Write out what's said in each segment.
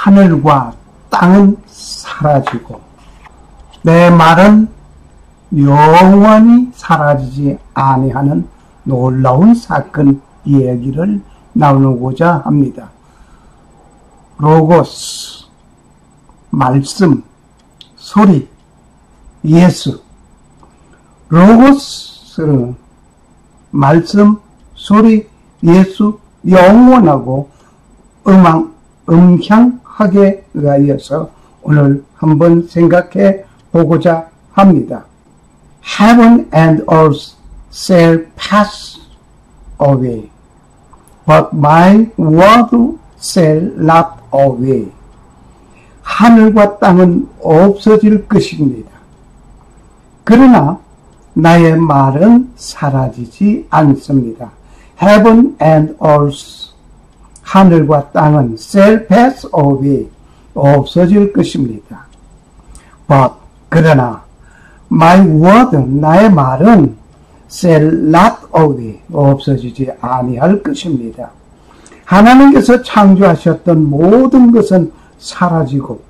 하늘과 땅은 사라지고 내 말은 영원히 사라지지 아니하는 놀라운 사건 이야기를 나누고자 합니다. 로고스, 말씀, 소리, 예수. 로고스는 말씀, 소리, 예수, 영원하고 음향하게 의하여서 오늘 한번 생각해 보고자 합니다. Heaven and earth shall pass away, but my word shall not away. 하늘과 땅은 없어질 것입니다. 그러나 나의 말은 사라지지 않습니다. Heaven and earth, 하늘과 땅은 shall pass away, 없어질 것입니다. But, 그러나 my word, 나의 말은 shall not away, 없어지지 아니할 것입니다. 하나님께서 창조하셨던 모든 것은 사라지고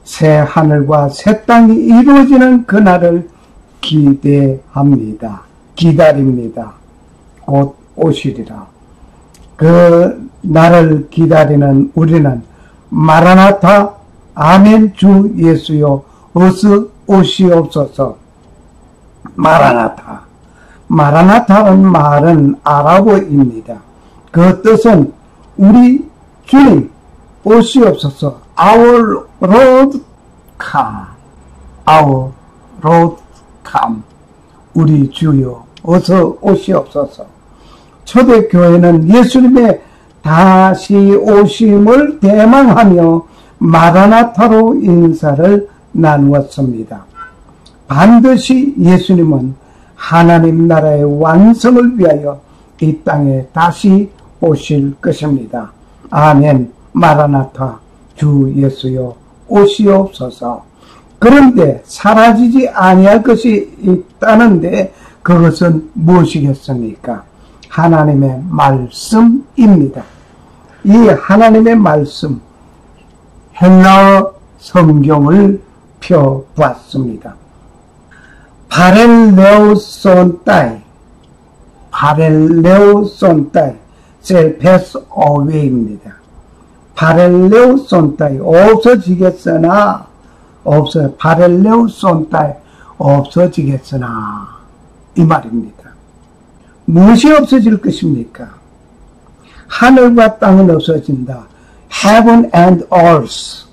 새 하늘과 새 땅이 이루어지는 그날을 기대합니다. 기다립니다. 곧 오시리라. 그 날을 기다리는 우리는 마라나타, 아멘, 주 예수여 어서 오시옵소서. 마라나타. 마라나타는 말은 아랍어입니다. 그 뜻은 우리 주님 오시옵소서. Our Lord come. Our Lord come. 우리 주여 어서 오시옵소서. 초대교회는 예수님의 다시 오심을 대망하며 마라나타로 인사를 나누었습니다. 반드시 예수님은 하나님 나라의 완성을 위하여 이 땅에 다시 오실 것입니다. 아멘. 마라나타, 주 예수여 오시옵소서. 그런데 사라지지 아니할 것이 있다는데 그것은 무엇이겠습니까? 하나님의 말씀입니다. 이 하나님의 말씀, 헬라어 성경을 펴보았습니다. 바렐레오손타이, 바렐레오손타이, shall pass away입니다. 바렐레오손타이, 없어지겠으나, 바렐레오손타이, 없어지겠으나, 이 말입니다. 무엇이 없어질 것입니까? 하늘과 땅은 없어진다. Heaven and earth,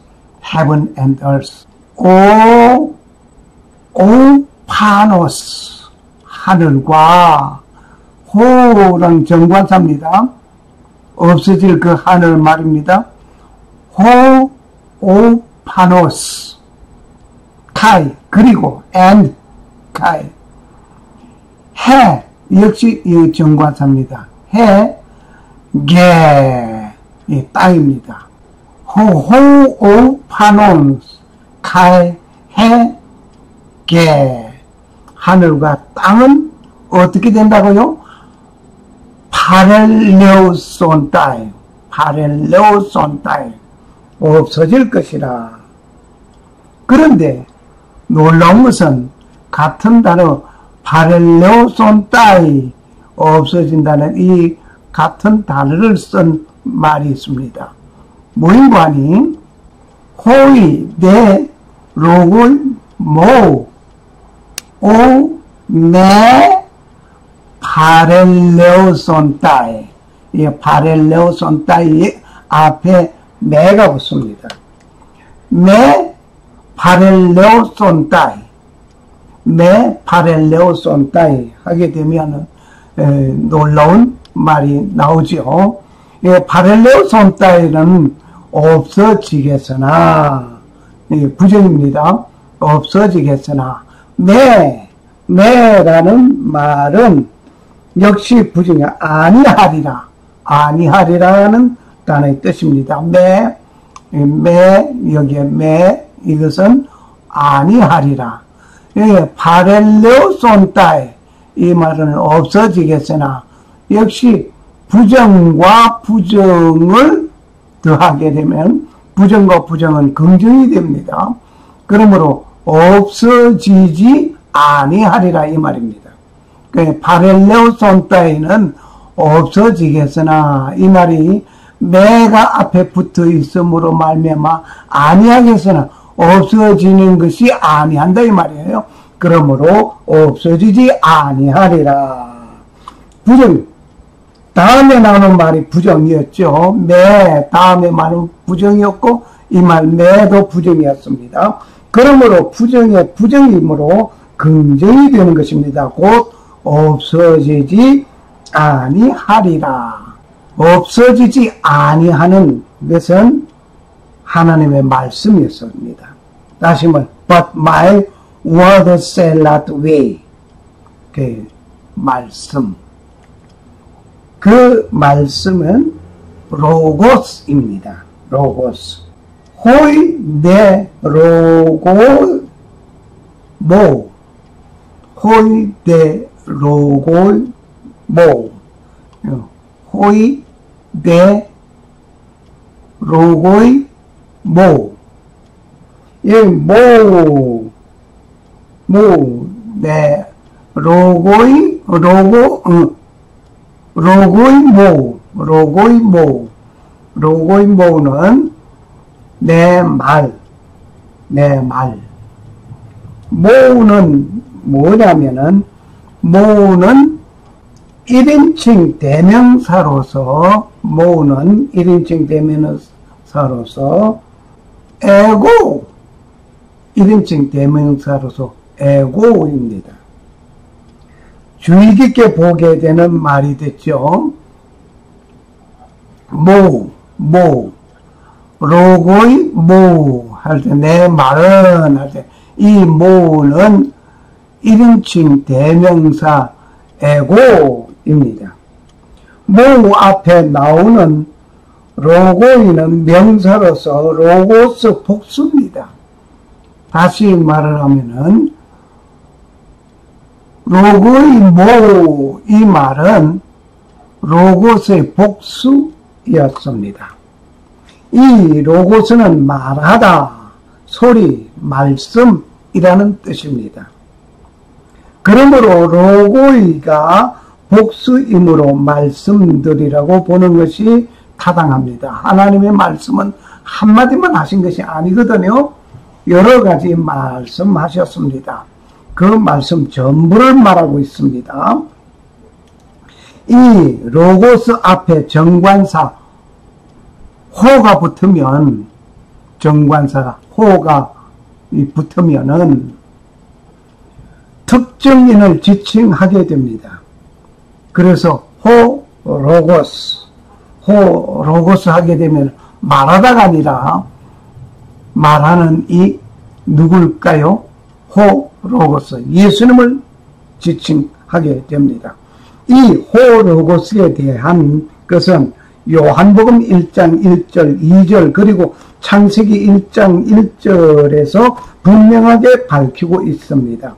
heaven and earth. 파노스, 하늘과 호랑 정관사입니다. 없어질 그 하늘 말입니다. 파노스, 카이, 그리고 and 카이. 해, 역시 이 정관사입니다. 해, 이 땅입니다. 파노스, 카이, 해, 하늘과 땅은 어떻게 된다고요? 파렐레오손타이, 없어질 것이라. 그런데 놀라운 것은 같은 단어 파렐레오손타이, 없어진다는 이 같은 단어를 쓴 말이 있습니다. 모임관이 호이, 네, 로골, 모, 네, 파렐레오손타이. 이 파렐레오손타이 앞에 네가 붙습니다. 네, 파렐레오손타이. 네, 파렐레오손타이 하게 되면 놀라운 말이 나오죠. 이 파렐레오손타이는 없어지겠으나, 부정입니다. 없어지겠으나, 네라는 말은 역시 부정이 아니하리라는 단어의 뜻입니다. 여기에 이것은 아니하리라. 파렐레오손타이, 이 말은 없어지겠으나 역시 부정과 부정을 더하게 되면 부정과 부정은 긍정이 됩니다. 그러므로 없어지지 아니하리라 이 말입니다. 파렐레오 손따위는 없어지겠으나 이 말이 매가 앞에 붙어 있으므로 말미암아 아니하겠으나 없어지는 것이 아니한다 이 말이에요. 그러므로 없어지지 아니하리라. 부정. 다음에 나오는 말이 부정이었죠. 매 다음에 말은 부정이었고 이 말 매도 부정이었습니다. 그러므로 부정의 부정이므로 긍정이 되는 것입니다. 곧 없어지지 아니하리라. 없어지지 아니하는 것은 하나님의 말씀이었습니다. 다시 말해, but my word shall not weigh. 그 말씀. 그 말씀은 로고스입니다. 로고스. 호이 네 로고 모. 호이 네 로고 모. 호이 네 로고이 모. 이 모. 모. 네 로고이 로고 로고이 모. 로고이 모. 로고이 모는 내 말. 내 말. 모는 뭐냐면은 모는 1인칭 대명사로서 모는 1인칭 대명사로서 에고 1인칭 대명사로서 에고입니다. 주의 깊게 보게 되는 말이 됐죠. 모 로고이 모 할 때 내 말은 할 때 이 모는 1인칭 대명사 에고입니다. 모 앞에 나오는 로고이는 명사로서 로고스 복수입니다. 다시 말을 하면은 로고이 모 이 말은 로고스의 복수였습니다. 이 로고스는 말하다, 소리, 말씀이라는 뜻입니다. 그러므로 로고이가 복수이므로 말씀들이라고 보는 것이 타당합니다. 하나님의 말씀은 한마디만 하신 것이 아니거든요. 여러 가지 말씀하셨습니다. 그 말씀 전부를 말하고 있습니다. 이 로고스 앞에 정관사 호가 붙으면 정관사가 호가 붙으면은 특정인을 지칭하게 됩니다. 그래서 호 로고스 하게 되면 말하다가 아니라 말하는 이 누굴까요? 호 로고스 예수님을 지칭하게 됩니다. 이 호 로고스에 대한 것은 요한복음 1장 1절 2절 그리고 창세기 1장 1절에서 분명하게 밝히고 있습니다.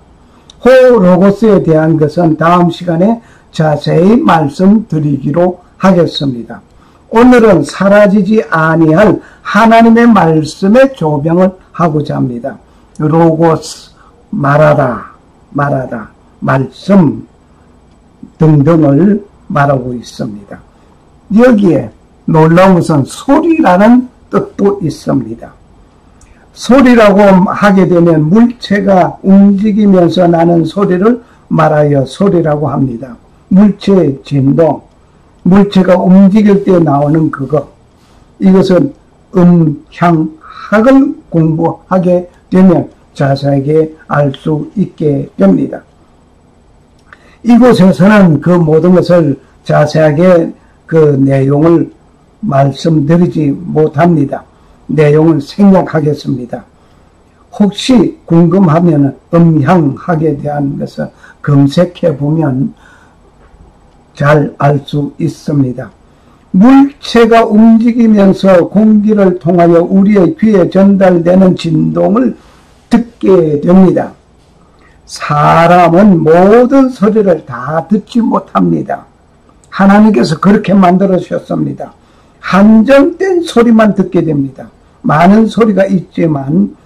호 로고스에 대한 것은 다음 시간에 자세히 말씀드리기로 하겠습니다. 오늘은 사라지지 아니할 하나님의 말씀의 조명을 하고자 합니다. 로고스, 말하다, 말씀 등등을 말하고 있습니다. 여기에 놀라운 것은 소리라는 뜻도 있습니다. 소리라고 하게 되면 물체가 움직이면서 나는 소리를 말하여 소리라고 합니다. 물체의 진동, 물체가 움직일 때 나오는 그것, 이것은 음향학을 공부하게 되면 자세하게 알 수 있게 됩니다. 이곳에서는 그 모든 것을 자세하게 그 내용을 말씀드리지 못합니다. 내용을 생략하겠습니다. 혹시 궁금하면 음향학에 대한 것을 검색해 보면 잘 알 수 있습니다. 물체가 움직이면서 공기를 통하여 우리의 귀에 전달되는 진동을 듣게 됩니다. 사람은 모든 소리를 다 듣지 못합니다. 하나님께서 그렇게 만들어 주셨습니다. 한정된 소리만 듣게 됩니다. 많은 소리가 있지만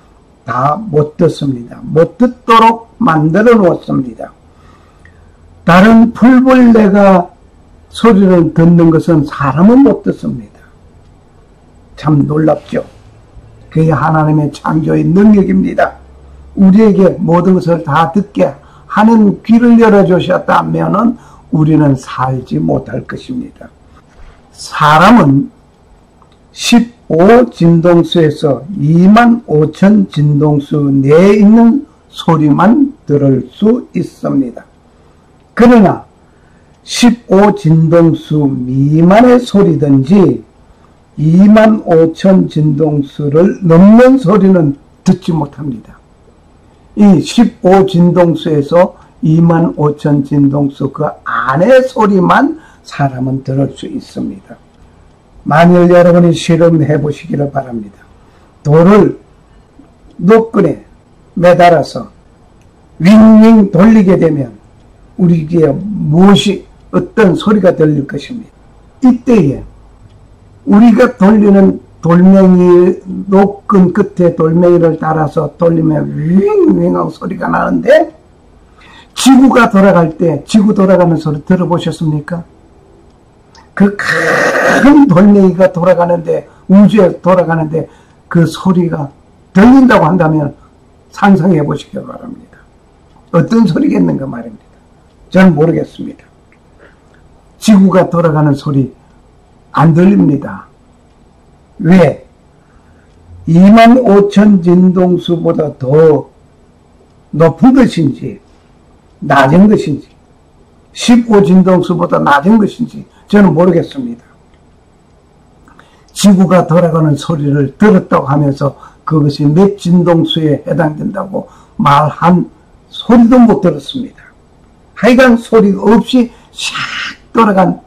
다 못 듣습니다. 못 듣도록 만들어 놓았습니다. 다른 풀벌레가 소리를 듣는 것은 사람은 못 듣습니다. 참 놀랍죠. 그게 하나님의 창조의 능력입니다. 우리에게 모든 것을 다 듣게 하는 귀를 열어주셨다면 우리는 살지 못할 것입니다. 사람은 15진동수에서 25,000 진동수 내에 있는 소리만 들을 수 있습니다. 그러나 15진동수 미만의 소리든지 25,000 진동수를 넘는 소리는 듣지 못합니다. 이 15진동수에서 25,000 진동수 그 안의 소리만 사람은 들을 수 있습니다. 만일 여러분이 실험해 보시기를 바랍니다. 돌을 노끈에 매달아서 윙윙 돌리게 되면 우리에게 무엇이 어떤 소리가 들릴 것입니다. 이때에 우리가 돌리는 돌멩이 노끈 끝에 돌멩이를 따라서 돌리면 윙윙하고 소리가 나는데 지구가 돌아갈 때 지구 돌아가는 소리 들어보셨습니까? 그 큰 돌멩이가 돌아가는데 우주에 돌아가는데 그 소리가 들린다고 한다면 상상해 보시기 바랍니다. 어떤 소리겠는가 말입니다. 저는 모르겠습니다. 지구가 돌아가는 소리 안 들립니다. 왜? 25,000 진동수보다 더 높은 것인지 낮은 것인지 15진동수보다 낮은 것인지 저는 모르겠습니다. 지구가 돌아가는 소리를 들었다고 하면서 그것이 몇 진동수에 해당된다고 말한 소리도 못 들었습니다. 하여간 소리가 없이 샥 돌아간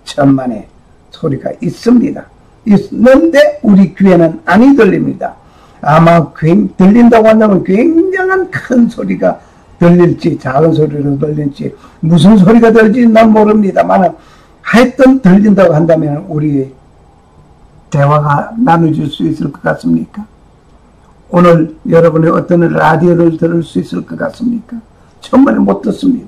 천만의 소리가 있습니다. 있는데 우리 귀에는 안 들립니다. 아마 들린다고 한다면 굉장한 큰 소리가 들릴지 작은 소리로 들릴지 무슨 소리가 들릴지 난 모릅니다만 하여튼 들린다고 한다면 우리 대화가 나눠질 수 있을 것 같습니까? 오늘 여러분이 어떤 라디오를 들을 수 있을 것 같습니까? 정말 못 듣습니다.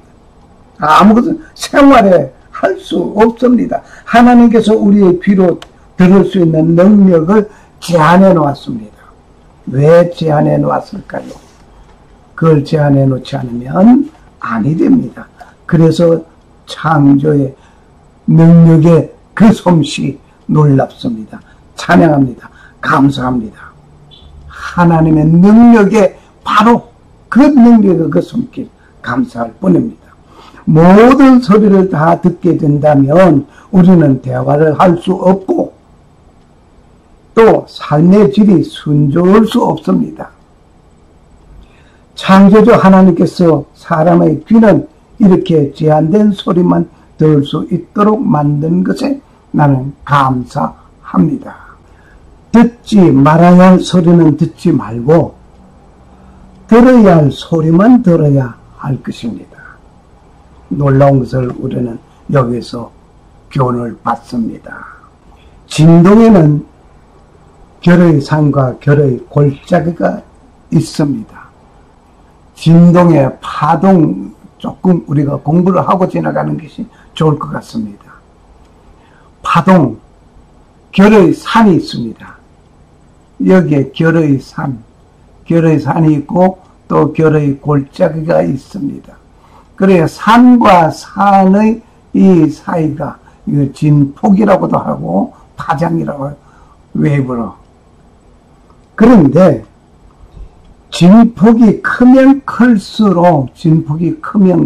아무것도 생활에 할 수 없습니다. 하나님께서 우리의 귀로 들을 수 있는 능력을 제한해 놓았습니다. 왜 제한해 놓았을까요? 그걸 제한해 놓지 않으면 아니 됩니다. 그래서 창조의 능력의 그 솜씨 놀랍습니다. 찬양합니다. 감사합니다. 하나님의 능력에 바로 그 능력의 그 손길 감사할 뿐입니다. 모든 소리를 다 듣게 된다면 우리는 대화를 할 수 없고 또 삶의 질이 순조로울 수 없습니다. 창조주 하나님께서 사람의 귀는 이렇게 제한된 소리만 들을 수 있도록 만든 것에 나는 감사합니다. 듣지 말아야 할 소리는 듣지 말고 들어야 할 소리만 들어야 할 것입니다. 놀라운 것을 우리는 여기서 교훈을 받습니다. 진동에는 결의 산과 결의 골짜기가 있습니다. 진동의 파동 조금 우리가 공부를 하고 지나가는 것이 좋을 것 같습니다. 파동, 결의 산이 있습니다. 여기에 결의 산이 있고 또 결의 골짜기가 있습니다. 그래야 산과 산의 이 사이가 이거 진폭이라고도 하고 파장이라고 외부로. 그런데 진폭이 크면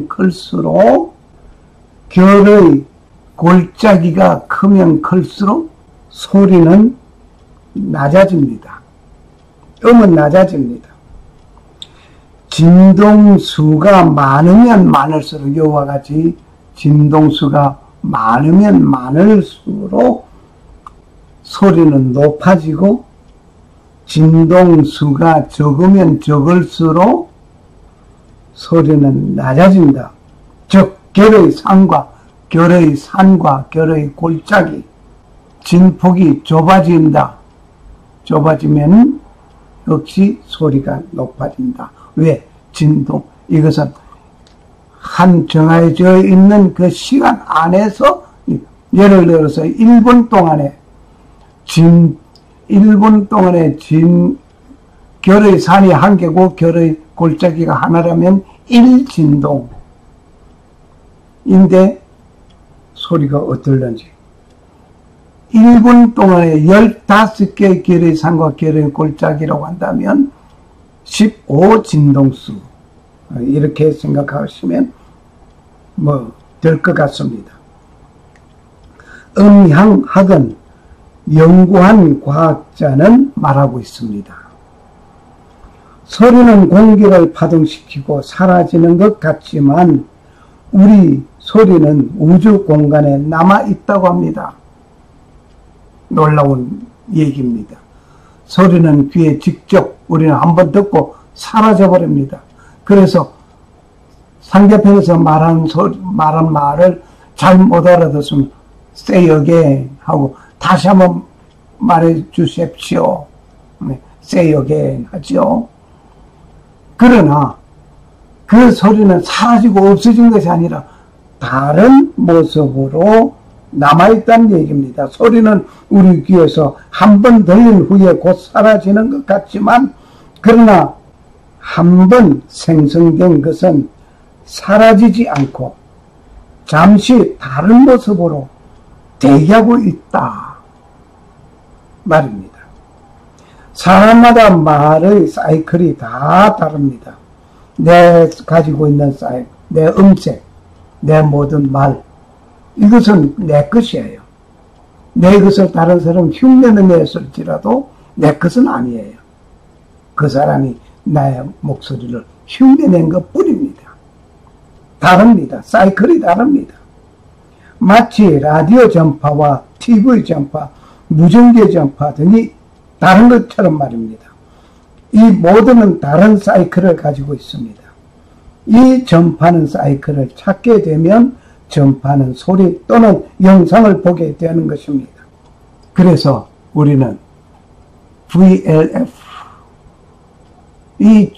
클수록 결의 골짜기가 크면 클수록 소리는 낮아집니다. 음은 낮아집니다. 진동수가 많으면 많을수록 이와 같이 진동수가 많으면 많을수록 소리는 높아지고 진동수가 적으면 적을수록 소리는 낮아진다. 즉 결의 산과 결의 골짜기 진폭이 좁아진다. 좁아지면 역시 소리가 높아진다. 왜? 진동. 이것은 한 정해져 있는 그 시간 안에서, 예를 들어서 1분 동안에 1분 동안에 결의 산이 한 개고 결의 골짜기가 하나라면 1진동인데 소리가 어떨런지 1분 동안에 15개의 결의 산과 결의 골짜기라고 한다면 15진동수 이렇게 생각하시면 될 것 같습니다. 음향학은 연구한 과학자는 말하고 있습니다. 소리는 공기를 파동시키고 사라지는 것 같지만 우리 소리는 우주 공간에 남아있다고 합니다. 놀라운 얘기입니다. 소리는 귀에 직접 우리는 한번 듣고 사라져버립니다. 그래서 상대편에서 말한 말을 잘 못 알아듣으면 say again 하고 다시 한번 말해 주십시오. say again 하죠. 그러나 그 소리는 사라지고 없어진 것이 아니라 다른 모습으로 남아있다는 얘기입니다. 소리는 우리 귀에서 한 번 들린 후에 곧 사라지는 것 같지만 그러나 한 번 생성된 것은 사라지지 않고 잠시 다른 모습으로 대기하고 있다 말입니다. 사람마다 말의 사이클이 다 다릅니다. 내 가지고 있는 사이클, 내 음색, 내 모든 말, 이것은 내 것이에요. 내 것을 다른 사람 흉내는 냈을지라도 내 것은 아니에요. 그 사람이 나의 목소리를 흉내낸 것 뿐입니다. 다릅니다. 사이클이 다릅니다. 마치 라디오 전파와 TV 전파, 무전기 전파 등이 다른 것처럼 말입니다. 이 모두는 다른 사이클을 가지고 있습니다. 이 전파하는 사이클을 찾게 되면 전파하는 소리 또는 영상을 보게 되는 것입니다. 그래서 우리는 VLF, 이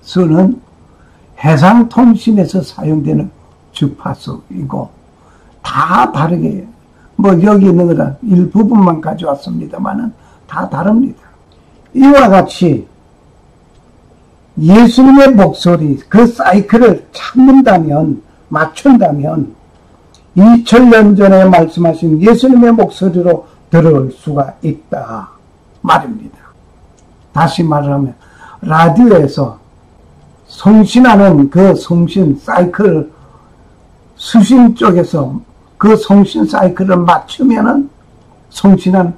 주파수는 해상통신에서 사용되는 주파수이고 다 다르게 여기 있는 거는 일부분만 가져왔습니다만은 다 다릅니다. 이와 같이 예수님의 목소리 그 사이클을 찾는다면 맞춘다면 2000년 전에 말씀하신 예수님의 목소리로 들을 수가 있다 말입니다. 다시 말하면 라디오에서 송신하는 그 송신 사이클 수신 쪽에서 그 송신 사이클을 맞추면은 송신한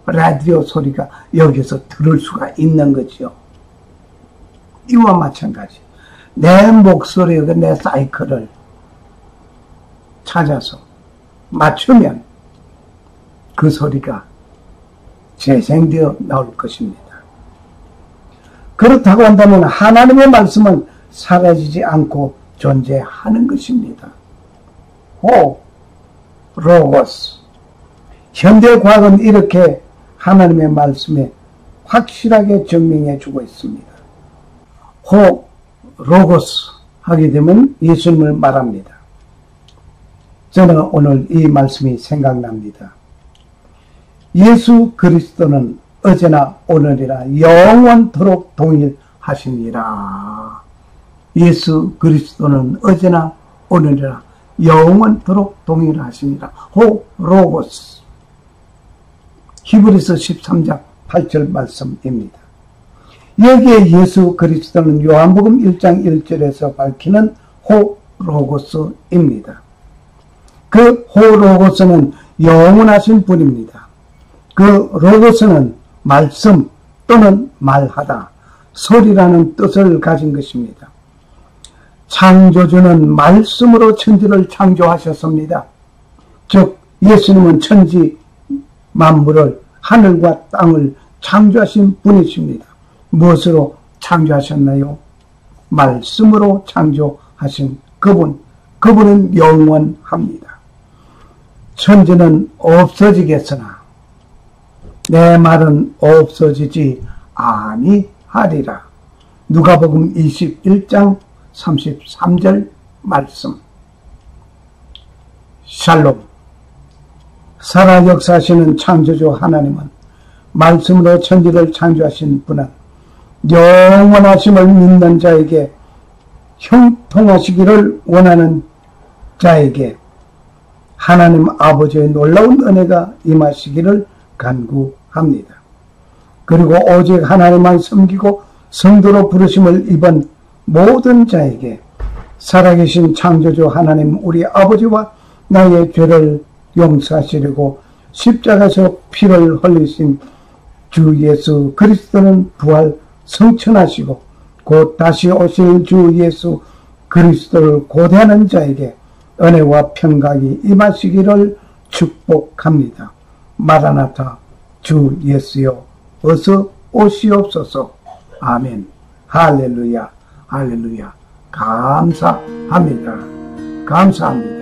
라디오 소리가 여기서 들을 수가 있는 거죠. 이와 마찬가지 내 목소리의 내 사이클을 찾아서 맞추면 그 소리가 재생되어 나올 것입니다. 그렇다고 한다면 하나님의 말씀은 사라지지 않고 존재하는 것입니다. 로고스. 현대과학은 이렇게 하나님의 말씀에 확실하게 증명해 주고 있습니다. 로고스 하게 되면 예수님을 말합니다. 저는 오늘 이 말씀이 생각납니다. 예수 그리스도는 어제나 오늘이라 영원토록 동일하시니라. 예수 그리스도는 어제나 오늘이라 영원토록 동일하시니라. 로고스. 히브리서 13장 8절 말씀입니다. 여기에 예수 그리스도는 요한복음 1장 1절에서 밝히는 로고스입니다. 그 로고스는 영원하신 분입니다. 그 로고스는 말씀 또는 말하다, 소리라는 뜻을 가진 것입니다. 창조주는 말씀으로 천지를 창조하셨습니다. 즉 예수님은 천지 만물을 하늘과 땅을 창조하신 분이십니다. 무엇으로 창조하셨나요? 말씀으로 창조하신 그분은 영원합니다. 천지는 없어지겠으나 내 말은 없어지지 아니하리라. 누가복음 21장 33절 말씀. 샬롬. 살아 역사하시는 창조주 하나님은 말씀으로 천지를 창조하신 분은 영원하심을 믿는 자에게 형통하시기를 원하는 자에게 하나님 아버지의 놀라운 은혜가 임하시기를 간구합니다. 그리고 오직 하나님만 섬기고 성도로 부르심을 입은 모든 자에게 살아계신 창조주 하나님 우리 아버지와 나의 죄를 용서하시려고 십자가에서 피를 흘리신 주 예수 그리스도는 부활 성천하시고 곧 다시 오실 주 예수 그리스도를 고대하는 자에게 은혜와 평강이 임하시기를 축복합니다. 마라나타 주 예수여 어서 오시옵소서. 아멘. 할렐루야 할렐루야. 감사합니다. 감사합니다.